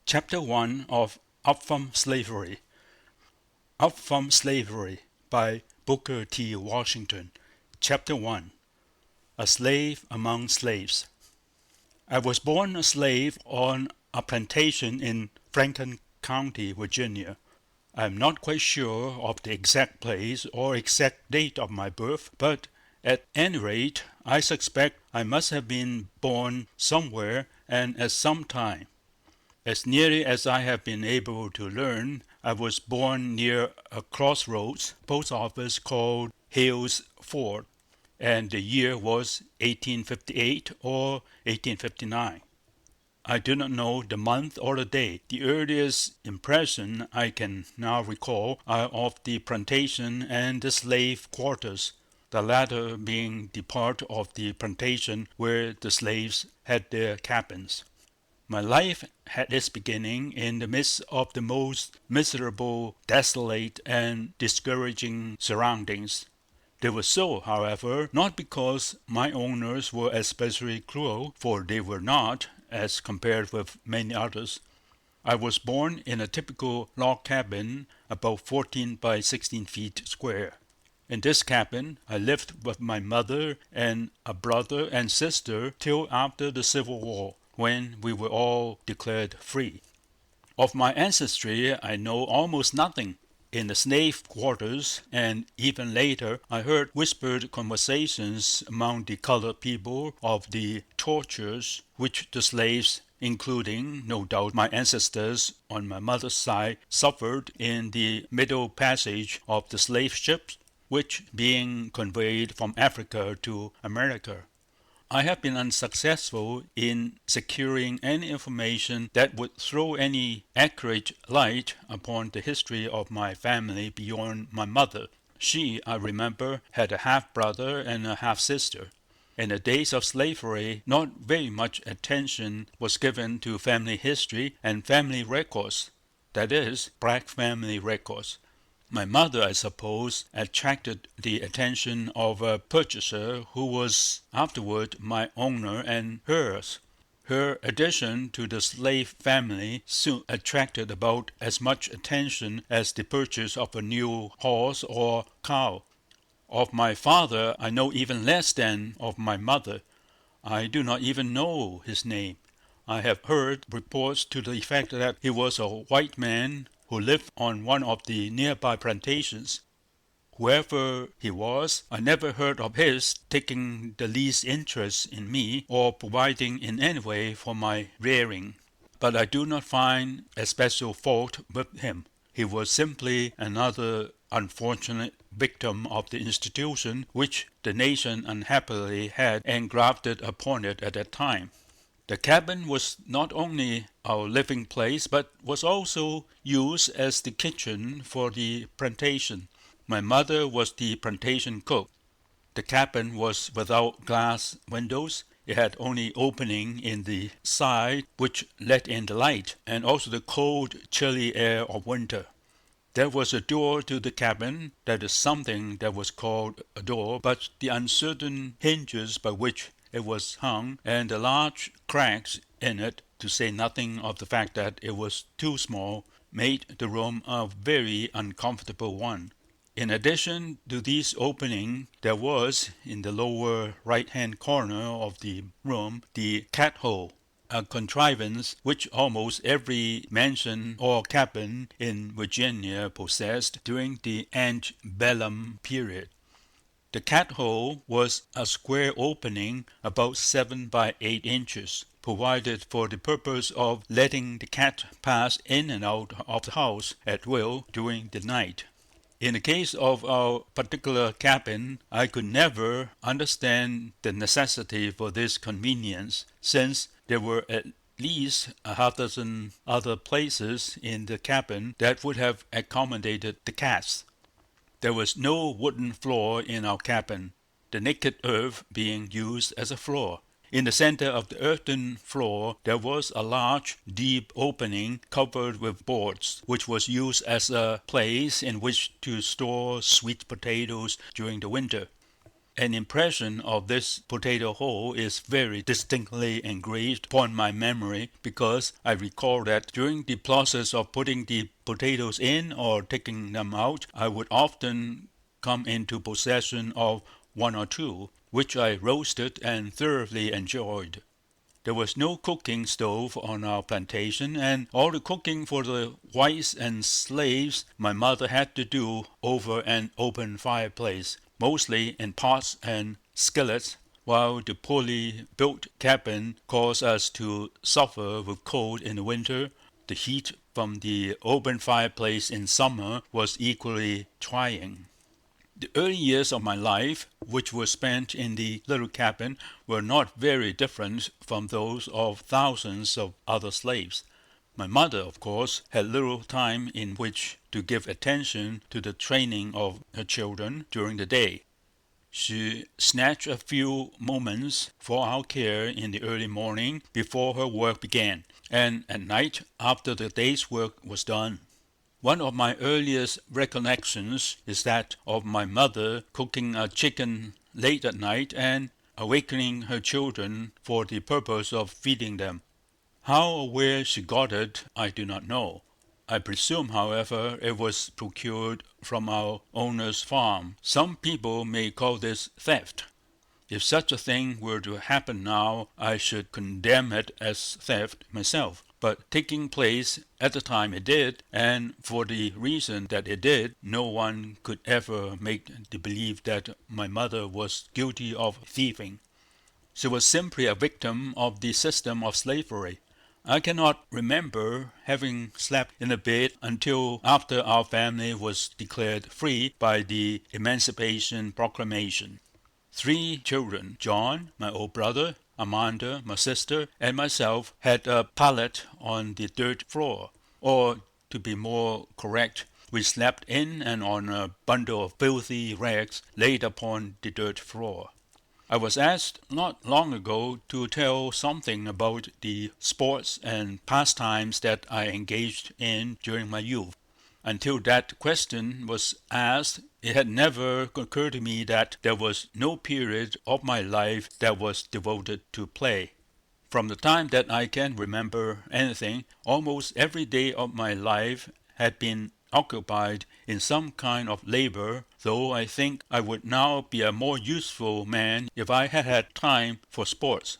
Chapter 1 of Up From Slavery. Up From Slavery by Booker T. Washington. Chapter 1. A Slave Among Slaves. I was born a slave on a plantation in Franklin County, Virginia. I am not quite sure of the exact place or exact date of my birth, but at any rate, I suspect I must have been born somewhere and at some time. As nearly as I have been able to learn, I was born near a crossroads post office called Hales Ford, and the year was 1858 or 1859. I do not know the month or the day. The earliest impression I can now recall are of the plantation and the slave quarters, the latter being the part of the plantation where the slaves had their cabins. My life had its beginning in the midst of the most miserable, desolate, and discouraging surroundings. They were so, however, not because my owners were especially cruel, for they were not, as compared with many others. I was born in a typical log cabin about 14 by 16 feet square. In this cabin I lived with my mother and a brother and sister till after the Civil War, when we were all declared free. Of my ancestry I know almost nothing. In the slave quarters, and even later, I heard whispered conversations among the colored people of the tortures which the slaves, including, no doubt, my ancestors on my mother's side, suffered in the middle passage of the slave ships, which being conveyed from Africa to America. I have been unsuccessful in securing any information that would throw any accurate light upon the history of my family beyond my mother. She, I remember, had a half-brother and a half-sister. In the days of slavery, not very much attention was given to family history and family records, that is, black family records. My mother, I suppose, attracted the attention of a purchaser who was afterward my owner and hers. Her addition to the slave family soon attracted about as much attention as the purchase of a new horse or cow. Of my father I know even less than of my mother. I do not even know his name. I have heard reports to the effect that he was a white man who lived on one of the nearby plantations. Whoever he was, I never heard of his taking the least interest in me or providing in any way for my rearing. But I do not find especial fault with him. He was simply another unfortunate victim of the institution which the nation unhappily had engrafted upon it at that time. The cabin was not only our living place, but was also used as the kitchen for the plantation. My mother was the plantation cook. The cabin was without glass windows. It had only opening in the side which let in the light, and also the cold, chilly air of winter. There was a door to the cabin, that is something that was called a door, but the uncertain hinges by which it was hung, and the large cracks in it, to say nothing of the fact that it was too small, made the room a very uncomfortable one. In addition to these openings, there was, in the lower right-hand corner of the room, the cat-hole, a contrivance which almost every mansion or cabin in Virginia possessed during the antebellum period. The cat-hole was a square opening about 7 by 8 inches, provided for the purpose of letting the cat pass in and out of the house at will during the night. In the case of our particular cabin, I could never understand the necessity for this convenience, since there were at least a half-dozen other places in the cabin that would have accommodated the cats. There was no wooden floor in our cabin, the naked earth being used as a floor. In the center of the earthen floor there was a large, deep opening covered with boards, which was used as a place in which to store sweet potatoes during the winter. An impression of this potato hole is very distinctly engraved upon my memory because I recall that during the process of putting the potatoes in or taking them out, I would often come into possession of one or two, which I roasted and thoroughly enjoyed. There was no cooking stove on our plantation, and all the cooking for the whites and slaves my mother had to do over an open fireplace, mostly in pots and skillets, while the poorly built cabin caused us to suffer with cold in the winter. The heat from the open fireplace in summer was equally trying. The early years of my life, which were spent in the little cabin, were not very different from those of thousands of other slaves. My mother, of course, had little time in which to give attention to the training of her children during the day. She snatched a few moments for our care in the early morning before her work began, and at night after the day's work was done. One of my earliest recollections is that of my mother cooking a chicken late at night and awakening her children for the purpose of feeding them. How or where she got it, I do not know. I presume, however, it was procured from our owner's farm. Some people may call this theft. If such a thing were to happen now, I should condemn it as theft myself. But taking place at the time it did, and for the reason that it did, no one could ever make the belief that my mother was guilty of thieving. She was simply a victim of the system of slavery. I cannot remember having slept in a bed until after our family was declared free by the Emancipation Proclamation. 3 children, John, my old brother, Amanda, my sister, and myself, had a pallet on the dirt floor. Or, to be more correct, we slept in and on a bundle of filthy rags laid upon the dirt floor. I was asked not long ago to tell something about the sports and pastimes that I engaged in during my youth. Until that question was asked, it had never occurred to me that there was no period of my life that was devoted to play. From the time that I can remember anything, almost every day of my life had been occupied in some kind of labor, though I think I would now be a more useful man if I had had time for sports.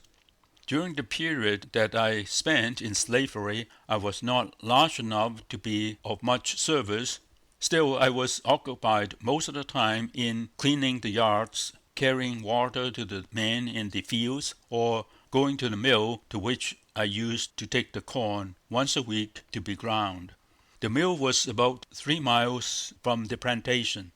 During the period that I spent in slavery, I was not large enough to be of much service. Still, I was occupied most of the time in cleaning the yards, carrying water to the men in the fields, or going to the mill to which I used to take the corn once a week to be ground. The mill was about 3 miles from the plantation.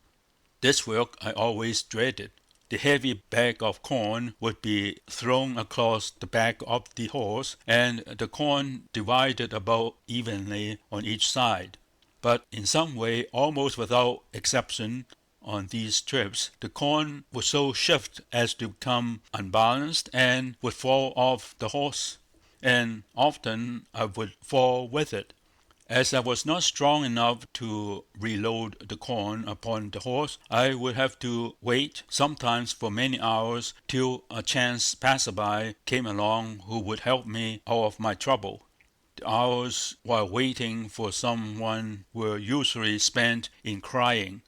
This work I always dreaded. The heavy bag of corn would be thrown across the back of the horse, and the corn divided about evenly on each side. But in some way, almost without exception, on these trips, the corn would so shift as to become unbalanced and would fall off the horse, and often I would fall with it. As I was not strong enough to reload the corn upon the horse, I would have to wait, sometimes for many hours, till a chance passerby came along who would help me out of my trouble. The hours while waiting for someone were usually spent in crying.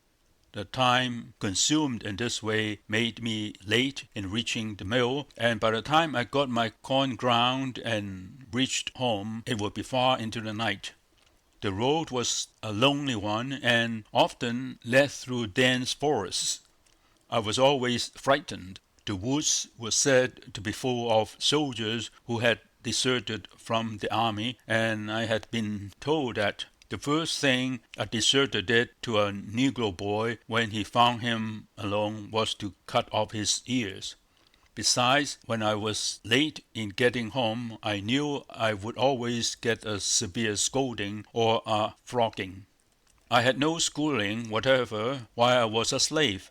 The time consumed in this way made me late in reaching the mill, and by the time I got my corn ground and reached home, it would be far into the night. The road was a lonely one, and often led through dense forests. I was always frightened. The woods were said to be full of soldiers who had deserted from the army, and I had been told that the first thing a deserter did to a Negro boy when he found him alone was to cut off his ears. Besides, when I was late in getting home, I knew I would always get a severe scolding or a flogging. I had no schooling whatever while I was a slave,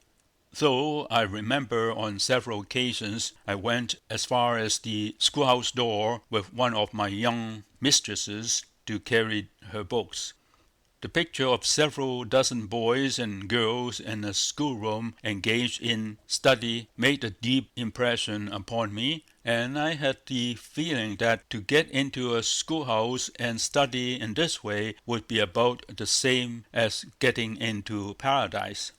though I remember on several occasions I went as far as the schoolhouse door with one of my young mistresses to carry her books. The picture of several dozen boys and girls in a schoolroom engaged in study made a deep impression upon me, and I had the feeling that to get into a schoolhouse and study in this way would be about the same as getting into paradise.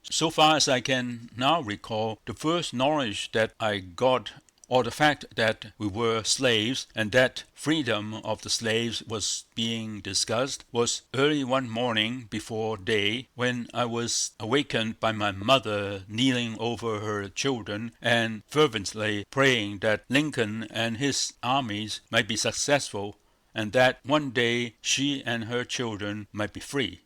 So far as I can now recall, the first knowledge that I got, or the fact that we were slaves and that freedom of the slaves was being discussed, was early one morning before day, when I was awakened by my mother kneeling over her children and fervently praying that Lincoln and his armies might be successful, and that one day she and her children might be free.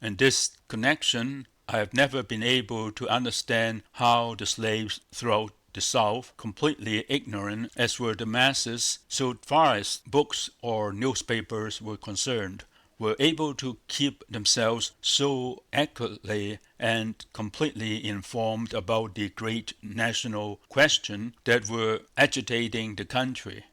In this connection, I have never been able to understand how the slaves throughout the South, completely ignorant as were the masses so far as books or newspapers were concerned, were able to keep themselves so accurately and completely informed about the great national question that were agitating the country.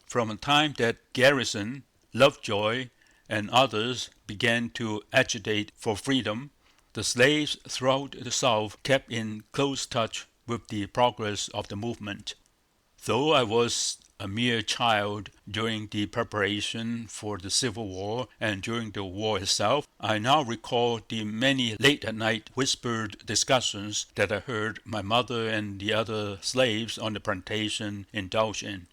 From the time that Garrison, Lovejoy, and others began to agitate for freedom, the slaves throughout the South kept in close touch with the progress of the movement. Though I was a mere child during the preparation for the Civil War and during the war itself, I now recall the many late-at-night whispered discussions that I heard my mother and the other slaves on the plantation indulge in.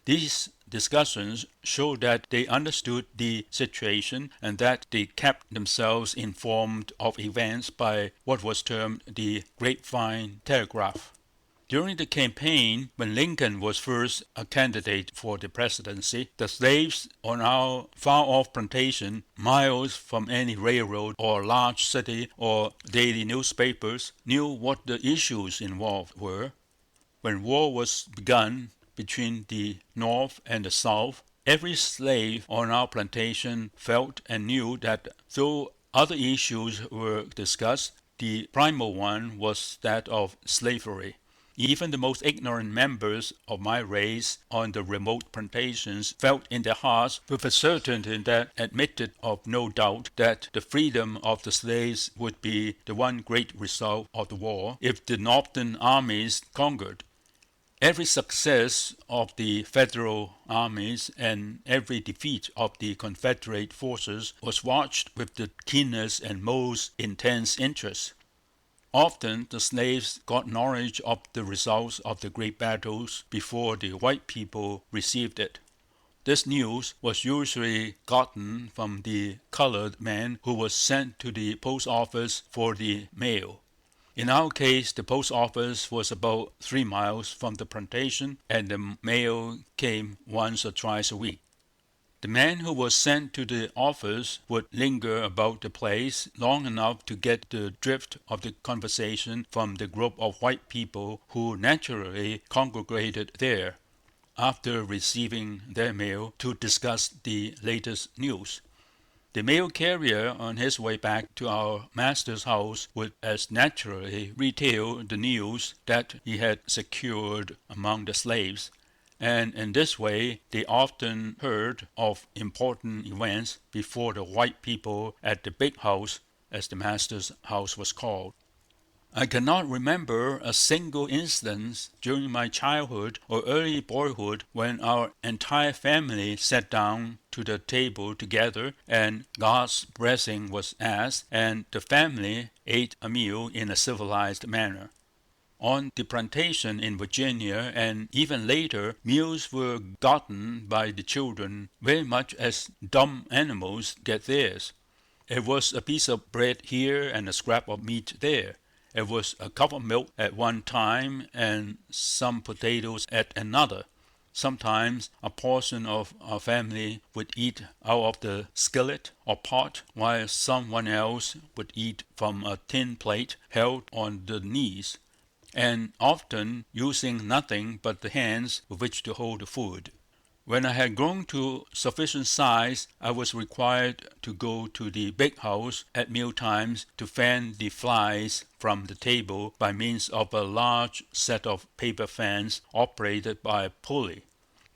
These discussions show that they understood the situation and that they kept themselves informed of events by what was termed the grapevine telegraph. During the campaign, when Lincoln was first a candidate for the presidency, the slaves on our far-off plantation, miles from any railroad or large city or daily newspapers, knew what the issues involved were. When war was begun between the North and the South, every slave on our plantation felt and knew that though other issues were discussed, the primal one was that of slavery. Even the most ignorant members of my race on the remote plantations felt in their hearts with a certainty that admitted of no doubt that the freedom of the slaves would be the one great result of the war if the Northern armies conquered. Every success of the Federal armies and every defeat of the Confederate forces was watched with the keenest and most intense interest. Often the slaves got knowledge of the results of the great battles before the white people received it. This news was usually gotten from the colored man who was sent to the post office for the mail. In our case, the post office was about 3 miles from the plantation, and the mail came once or twice a week. The man who was sent to the office would linger about the place long enough to get the drift of the conversation from the group of white people who naturally congregated there, after receiving their mail, to discuss the latest news. The mail carrier on his way back to our master's house would as naturally retail the news that he had secured among the slaves, and in this way they often heard of important events before the white people at the big house, as the master's house was called. I cannot remember a single instance during my childhood or early boyhood when our entire family sat down to the table together and God's blessing was asked and the family ate a meal in a civilized manner. On the plantation in Virginia and even later, meals were gotten by the children very much as dumb animals get theirs. It was a piece of bread here and a scrap of meat there. It was a cup of milk at one time and some potatoes at another. Sometimes a portion of our family would eat out of the skillet or pot, while someone else would eat from a tin plate held on the knees, and often using nothing but the hands with which to hold the food. When I had grown to sufficient size, I was required to go to the big house at meal times to fan the flies from the table by means of a large set of paper fans operated by a pulley.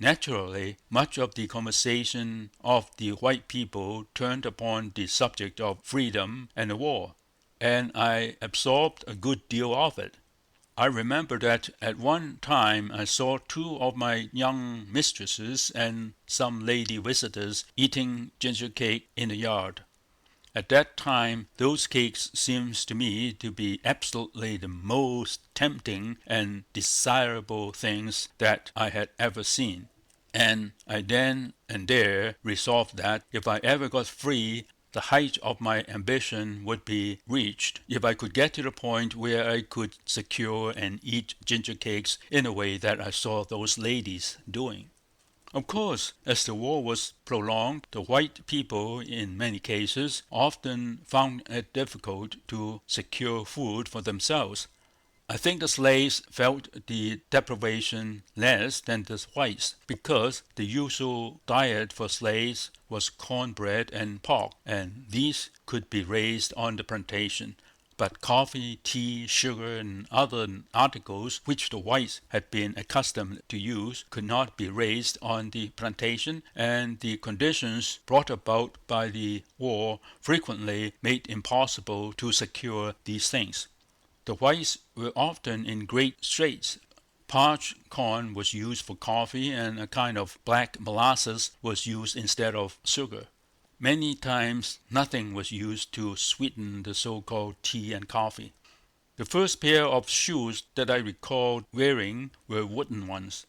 Naturally, much of the conversation of the white people turned upon the subject of freedom and the war, and I absorbed a good deal of it. I remember that at one time I saw two of my young mistresses and some lady visitors eating ginger cake in the yard. At that time those cakes seemed to me to be absolutely the most tempting and desirable things that I had ever seen, and I then and there resolved that if I ever got free the height of my ambition would be reached if I could get to the point where I could secure and eat ginger cakes in a way that I saw those ladies doing. Of course, as the war was prolonged, the white people, in many cases, often found it difficult to secure food for themselves. I think the slaves felt the deprivation less than the whites, because the usual diet for slaves was cornbread and pork, and these could be raised on the plantation. But coffee, tea, sugar, and other articles which the whites had been accustomed to use could not be raised on the plantation, and the conditions brought about by the war frequently made it impossible to secure these things. The whites were often in great straits. Parched corn was used for coffee, and a kind of black molasses was used instead of sugar. Many times nothing was used to sweeten the so-called tea and coffee. The first pair of shoes that I recalled wearing were wooden ones.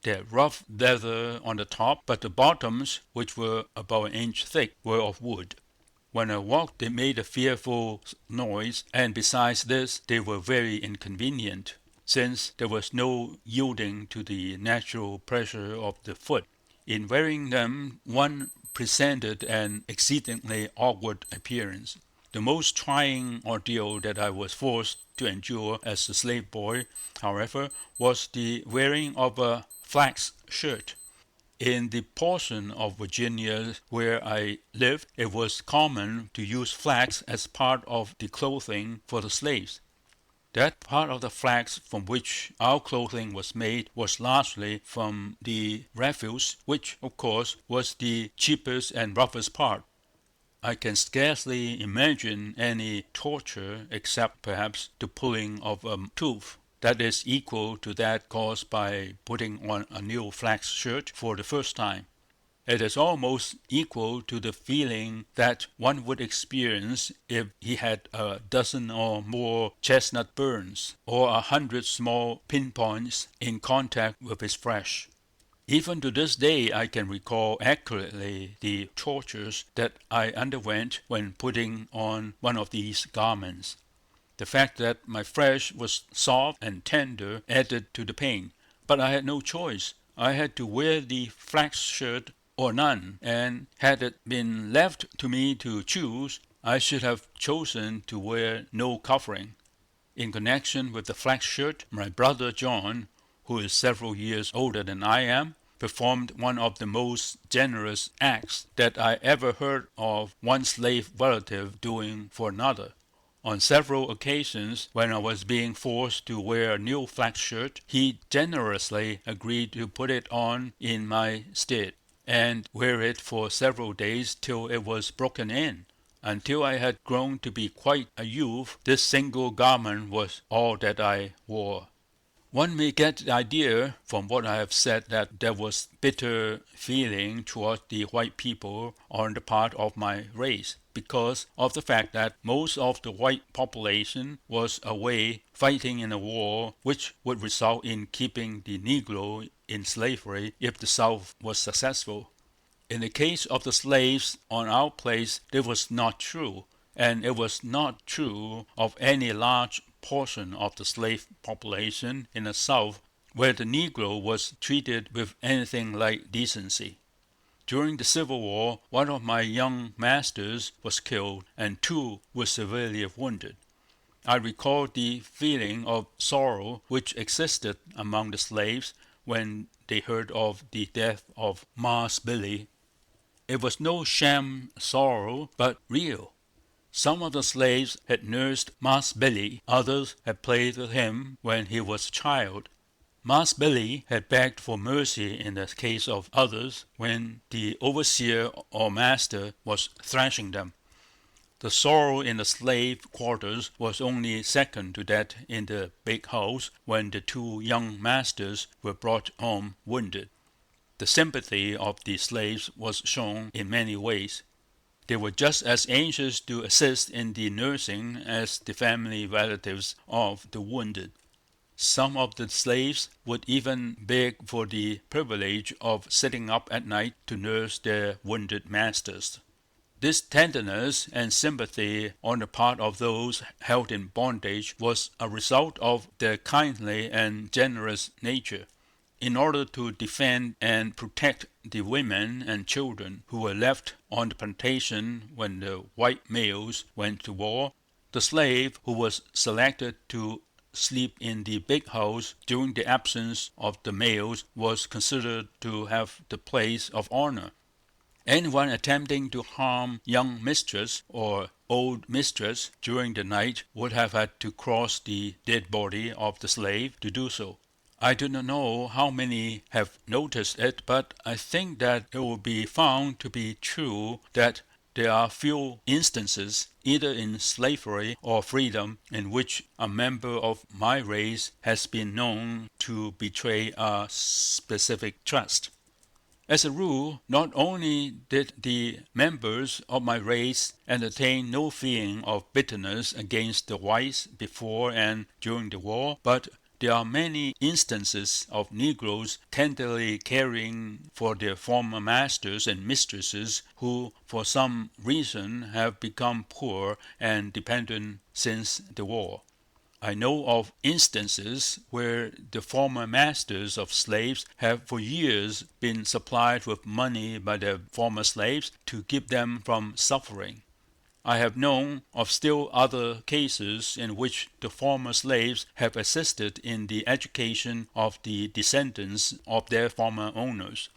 They had rough leather on the top, but the bottoms, which were about an inch thick, were of wood. When I walked they made a fearful noise, and besides this they were very inconvenient, since there was no yielding to the natural pressure of the foot. In wearing them one presented an exceedingly awkward appearance. The most trying ordeal that I was forced to endure as a slave boy, however, was the wearing of a flax shirt. In the portion of Virginia where I lived, it was common to use flax as part of the clothing for the slaves. That part of the flax from which our clothing was made was largely from the refuse, which, of course, was the cheapest and roughest part. I can scarcely imagine any torture, except perhaps the pulling of a tooth, that is equal to that caused by putting on a new flax shirt for the first time. It is almost equal to the feeling that one would experience if he had a dozen or more chestnut burns, or 100 small pinpoints in contact with his flesh. Even to this day I can recall accurately the tortures that I underwent when putting on one of these garments. The fact that my flesh was soft and tender added to the pain, but I had no choice. I had to wear the flax shirt or none, and had it been left to me to choose, I should have chosen to wear no covering. In connection with the flax shirt, my brother John, who is several years older than I am, performed one of the most generous acts that I ever heard of one slave relative doing for another. On several occasions, when I was being forced to wear a new flax shirt, he generously agreed to put it on in my stead, and wear it for several days till it was broken in. Until I had grown to be quite a youth, this single garment was all that I wore. One may get the idea from what I have said that there was bitter feeling toward the white people on the part of my race, because of the fact that most of the white population was away fighting in a war which would result in keeping the Negro in slavery if the South was successful. In the case of the slaves on our place, this was not true, and it was not true of any large portion of the slave population in the South, where the Negro was treated with anything like decency. During the Civil War, one of my young masters was killed, and two were severely wounded. I recall the feeling of sorrow which existed among the slaves when they heard of the death of Marse Billy. It was no sham sorrow, but real. Some of the slaves had nursed Marse Billy, others had played with him when he was a child. Master Billy had begged for mercy in the case of others when the overseer or master was thrashing them. The sorrow in the slave quarters was only second to that in the big house when the two young masters were brought home wounded. The sympathy of the slaves was shown in many ways. They were just as anxious to assist in the nursing as the family relatives of the wounded. Some of the slaves would even beg for the privilege of sitting up at night to nurse their wounded masters. This tenderness and sympathy on the part of those held in bondage was a result of their kindly and generous nature. In order to defend and protect the women and children who were left on the plantation when the white males went to war, the slave who was selected to sleep in the big house during the absence of the males was considered to have the place of honor. Anyone attempting to harm young mistress or old mistress during the night would have had to cross the dead body of the slave to do so. I do not know how many have noticed it, but I think that it will be found to be true that there are few instances, either in slavery or freedom, in which a member of my race has been known to betray a specific trust. As a rule, not only did the members of my race entertain no feeling of bitterness against the whites before and during the war, but there are many instances of Negroes tenderly caring for their former masters and mistresses who, for some reason, have become poor and dependent since the war. I know of instances where the former masters of slaves have for years been supplied with money by their former slaves to keep them from suffering. I have known of still other cases in which the former slaves have assisted in the education of the descendants of their former owners.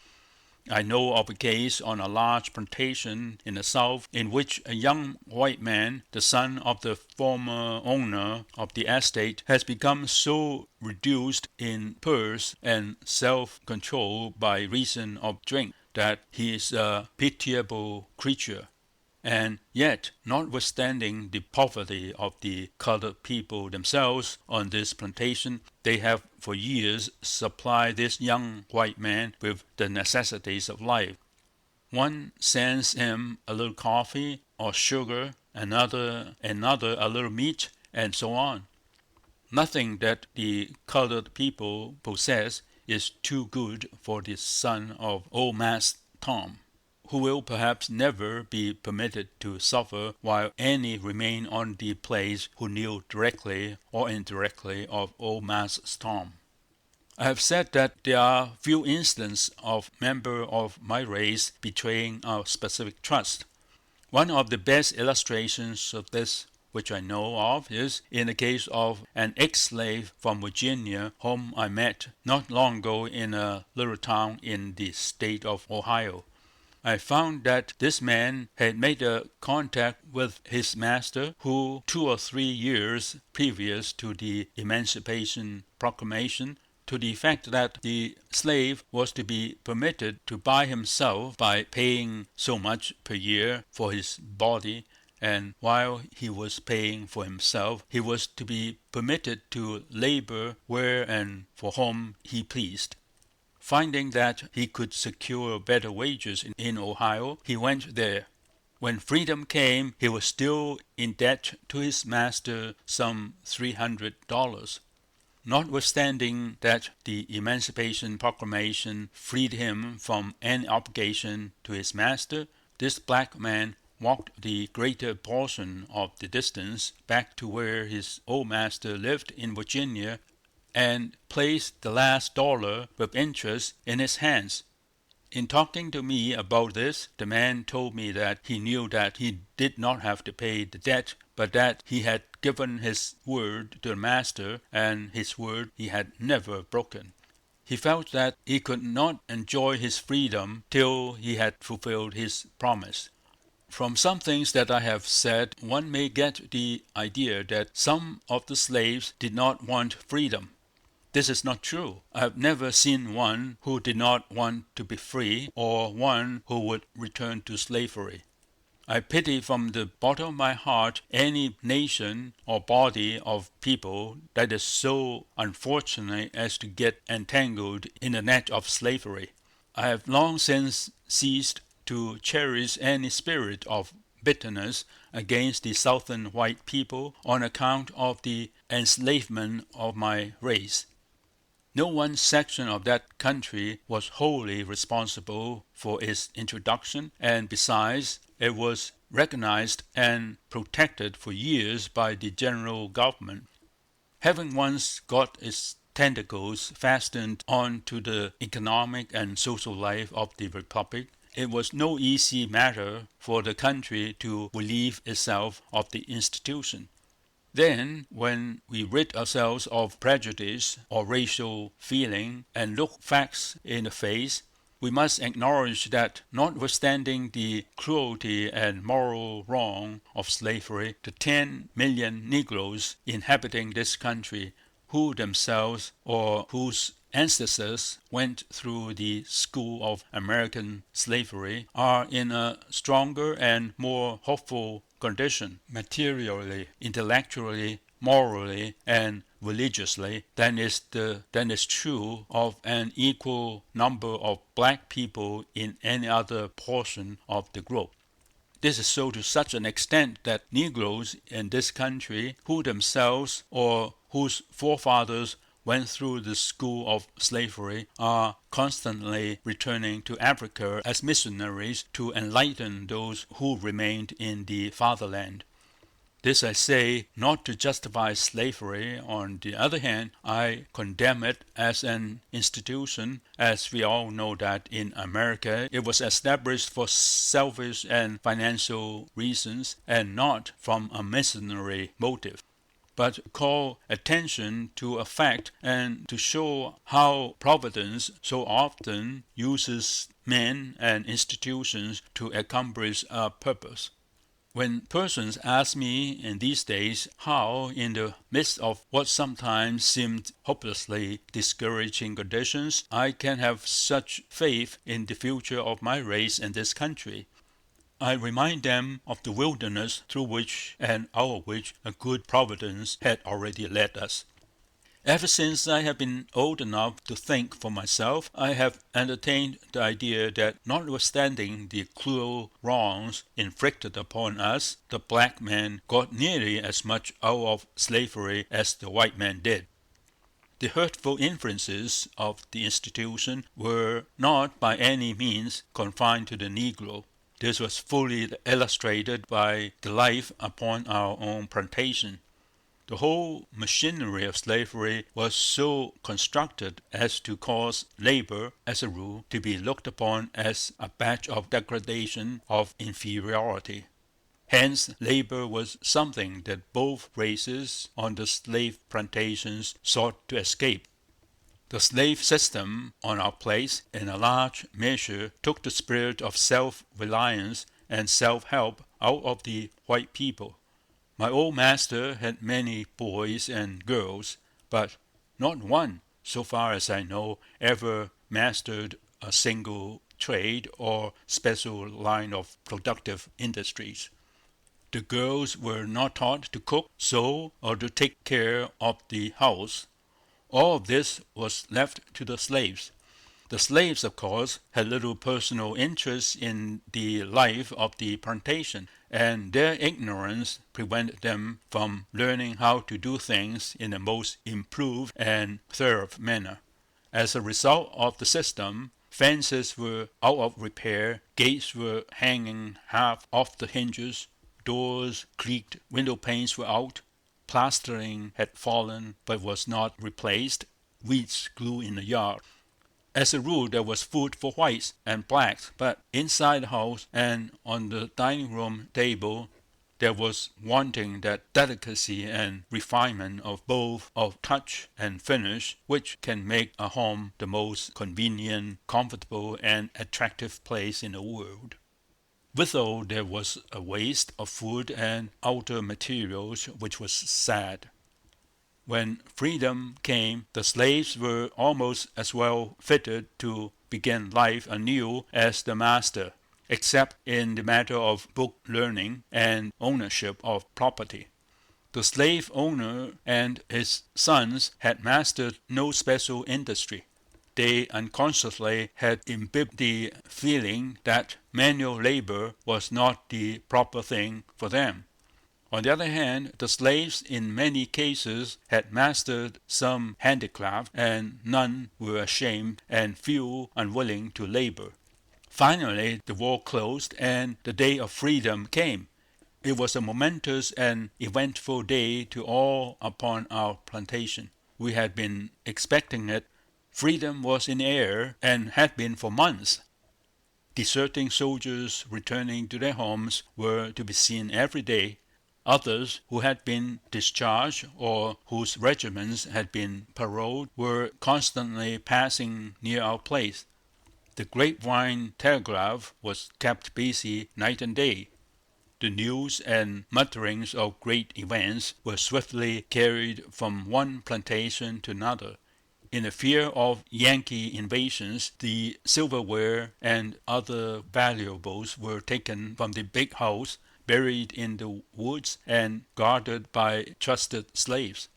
I know of a case on a large plantation in the South in which a young white man, the son of the former owner of the estate, has become so reduced in purse and self-control by reason of drink that he is a pitiable creature. And yet, notwithstanding the poverty of the colored people themselves on this plantation, they have for years supplied this young white man with the necessities of life. One sends him a little coffee or sugar, another a little meat, and so on. Nothing that the colored people possess is too good for the son of old Mass Tom, who will perhaps never be permitted to suffer while any remain on the place who knew directly or indirectly of old Mass Tom. I have said that there are few instances of members of my race betraying a specific trust. One of the best illustrations of this which I know of is in the case of an ex-slave from Virginia whom I met not long ago in a little town in the state of Ohio. I found that this man had made a contact with his master, who 2 or 3 years previous to the Emancipation Proclamation, to the effect that the slave was to be permitted to buy himself by paying so much per year for his body, and while he was paying for himself, he was to be permitted to labor where and for whom he pleased. Finding that he could secure better wages in Ohio, he went there. When freedom came, he was still in debt to his master some $300. Notwithstanding that the Emancipation Proclamation freed him from any obligation to his master, this black man walked the greater portion of the distance back to where his old master lived in Virginia and placed the last dollar with interest in his hands. In talking to me about this, the man told me that he knew that he did not have to pay the debt, but that he had given his word to the master, and his word he had never broken. He felt that he could not enjoy his freedom till he had fulfilled his promise. From some things that I have said, one may get the idea that some of the slaves did not want freedom. This is not true. I have never seen one who did not want to be free, or one who would return to slavery. I pity from the bottom of my heart any nation or body of people that is so unfortunate as to get entangled in the net of slavery. I have long since ceased to cherish any spirit of bitterness against the Southern white people on account of the enslavement of my race. No one section of that country was wholly responsible for its introduction, and besides, it was recognized and protected for years by the general government. Having once got its tentacles fastened on to the economic and social life of the Republic, it was no easy matter for the country to relieve itself of the institution. Then, when we rid ourselves of prejudice or racial feeling and look facts in the face, we must acknowledge that, notwithstanding the cruelty and moral wrong of slavery, the 10 million Negroes inhabiting this country, who themselves or whose ancestors went through the school of American slavery, are in a stronger and more hopeful condition, materially, intellectually, morally, and religiously, than is true of an equal number of black people in any other portion of the globe. This is so to such an extent that Negroes in this country, who themselves or whose forefathers went through the school of slavery, are constantly returning to Africa as missionaries to enlighten those who remained in the fatherland. This I say not to justify slavery. On the other hand, I condemn it as an institution, as we all know that in America it was established for selfish and financial reasons, and not from a missionary motive. But call attention to a fact, and to show how Providence so often uses men and institutions to accomplish a purpose. When persons ask me in these days how, in the midst of what sometimes seemed hopelessly discouraging conditions, I can have such faith in the future of my race and this country, I remind them of the wilderness through which and out of which a good Providence had already led us. Ever since I have been old enough to think for myself, I have entertained the idea that, notwithstanding the cruel wrongs inflicted upon us, the black man got nearly as much out of slavery as the white man did. The hurtful influences of the institution were not by any means confined to the Negro. This was fully illustrated by the life upon our own plantation. The whole machinery of slavery was so constructed as to cause labor, as a rule, to be looked upon as a badge of degradation, of inferiority. Hence, labor was something that both races on the slave plantations sought to escape. The slave system on our place, in a large measure, took the spirit of self-reliance and self-help out of the white people. My old master had many boys and girls, but not one, so far as I know, ever mastered a single trade or special line of productive industries. The girls were not taught to cook, sew, or to take care of the house. All of this was left to the slaves. The slaves, of course, had little personal interest in the life of the plantation, and their ignorance prevented them from learning how to do things in the most improved and thorough manner. As a result of the system, fences were out of repair, gates were hanging half off the hinges, doors creaked, window panes were out, plastering had fallen but was not replaced, weeds grew in the yard. As a rule, there was food for whites and blacks, but inside the house and on the dining room table there was wanting that delicacy and refinement of both of touch and finish which can make a home the most convenient, comfortable, and attractive place in the world. Withal, there was a waste of food and outer materials which was sad. When freedom came, the slaves were almost as well fitted to begin life anew as the master, except in the matter of book learning and ownership of property. The slave owner and his sons had mastered no special industry. They unconsciously had imbibed the feeling that manual labor was not the proper thing for them. On the other hand, the slaves in many cases had mastered some handicraft, and none were ashamed and few unwilling to labor. Finally, the war closed and the day of freedom came. It was a momentous and eventful day to all upon our plantation. We had been expecting it. Freedom was in the air, and had been for months. Deserting soldiers returning to their homes were to be seen every day. Others who had been discharged or whose regiments had been paroled were constantly passing near our place. The grapevine telegraph was kept busy night and day. The news and mutterings of great events were swiftly carried from one plantation to another. In the fear of Yankee invasions, the silverware and other valuables were taken from the big house, buried in the woods, and guarded by trusted slaves.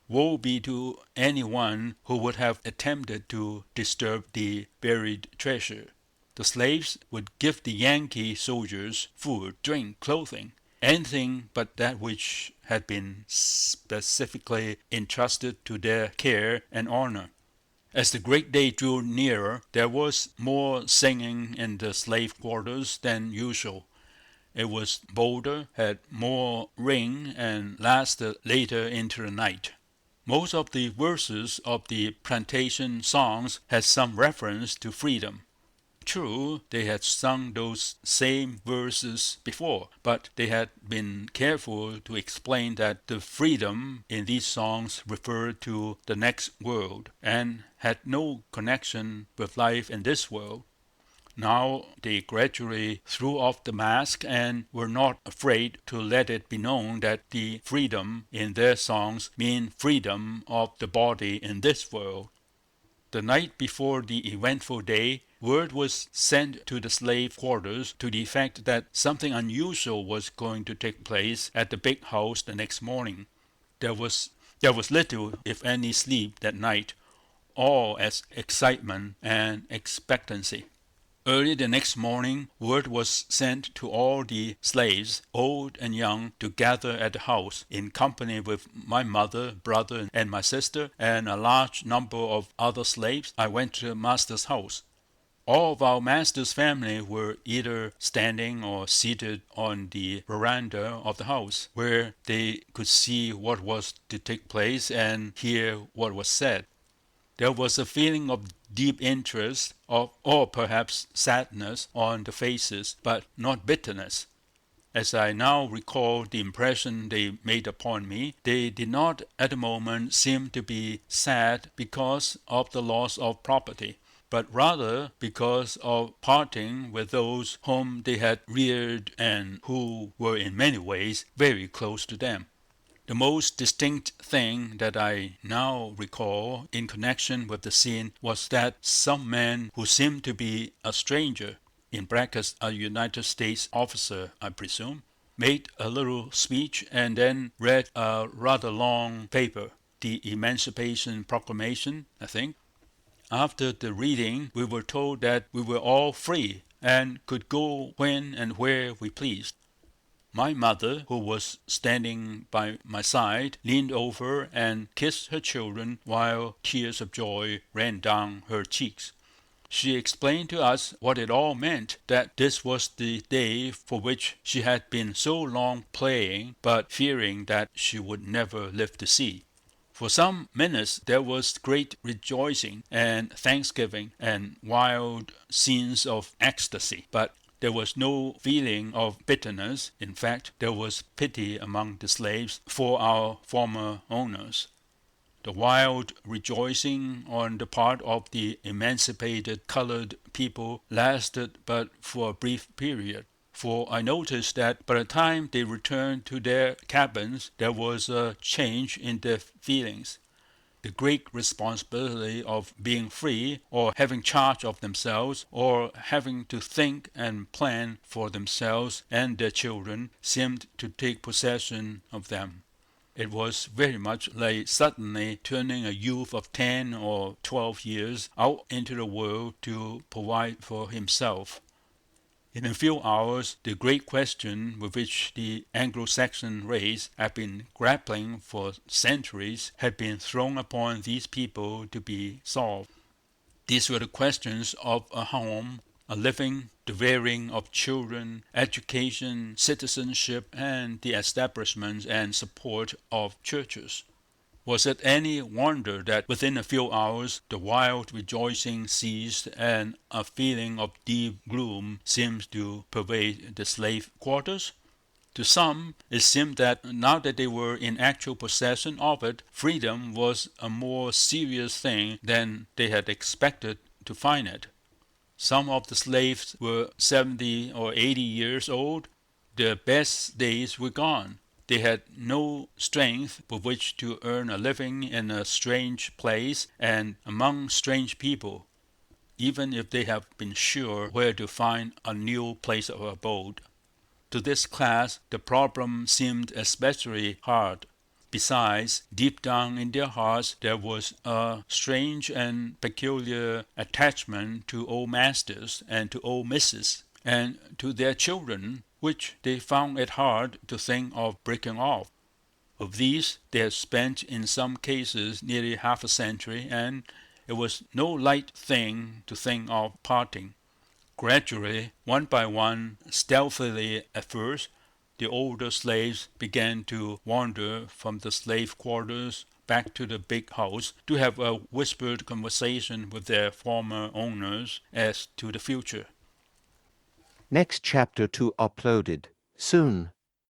Woe be to any one who would have attempted to disturb the buried treasure. The slaves would give the Yankee soldiers food, drink, clothing, anything but that which had been specifically entrusted to their care and honor. As the great day drew nearer, there was more singing in the slave quarters than usual. It was bolder, had more ring, and lasted later into the night. Most of the verses of the plantation songs had some reference to freedom. True, they had sung those same verses before, but they had been careful to explain that the freedom in these songs referred to the next world, and had no connection with life in this world. Now they gradually threw off the mask and were not afraid to let it be known that the freedom in their songs meant freedom of the body in this world. The night before the eventful day, word was sent to the slave quarters to the effect that something unusual was going to take place at the big house the next morning. There was little, if any, sleep that night, all as excitement and expectancy. Early the next morning, word was sent to all the slaves, old and young, to gather at the house, in company with my mother, brother, and my sister, and a large number of other slaves. I went to the master's house. All of our master's family were either standing or seated on the veranda of the house, where they could see what was to take place and hear what was said. There was a feeling of deep interest, or perhaps sadness, on the faces, but not bitterness. As I now recall the impression they made upon me, they did not at the moment seem to be sad because of the loss of property, but rather because of parting with those whom they had reared and who were in many ways very close to them. The most distinct thing that I now recall in connection with the scene was that some man who seemed to be a stranger, in brackets a United States officer, I presume, made a little speech and then read a rather long paper, the Emancipation Proclamation, I think. After the reading, we were told that we were all free and could go when and where we pleased. My mother, who was standing by my side, leaned over and kissed her children while tears of joy ran down her cheeks. She explained to us what it all meant, that this was the day for which she had been so long playing, but fearing that she would never live to see. For some minutes there was great rejoicing and thanksgiving and wild scenes of ecstasy, but there was no feeling of bitterness. In fact, there was pity among the slaves for our former owners. The wild rejoicing on the part of the emancipated colored people lasted but for a brief period. for I noticed that by the time they returned to their cabins, there was a change in their feelings. The great responsibility of being free, or having charge of themselves, or having to think and plan for themselves and their children, seemed to take possession of them. It was very much like suddenly turning a youth of 10 or 12 years out into the world to provide for himself. In a few hours, the great question with which the Anglo-Saxon race had been grappling for centuries had been thrown upon these people to be solved. These were the questions of a home, a living, the rearing of children, education, citizenship, and the establishment and support of churches. Was it any wonder that within a few hours the wild rejoicing ceased and a feeling of deep gloom seemed to pervade the slave quarters? To some it seemed that now that they were in actual possession of it, freedom was a more serious thing than they had expected to find it. Some of the slaves were 70 or 80 years old. Their best days were gone. They had no strength with which to earn a living in a strange place and among strange people, even if they had been sure where to find a new place of abode. To this class the problem seemed especially hard. Besides, deep down in their hearts there was a strange and peculiar attachment to old masters and to old misses, and to their children, which they found it hard to think of breaking off. Of these they had spent in some cases nearly half a century, and it was no light thing to think of parting. Gradually, one by one, stealthily at first, the older slaves began to wander from the slave quarters back to the big house to have a whispered conversation with their former owners as to the future. Next chapter to uploaded soon.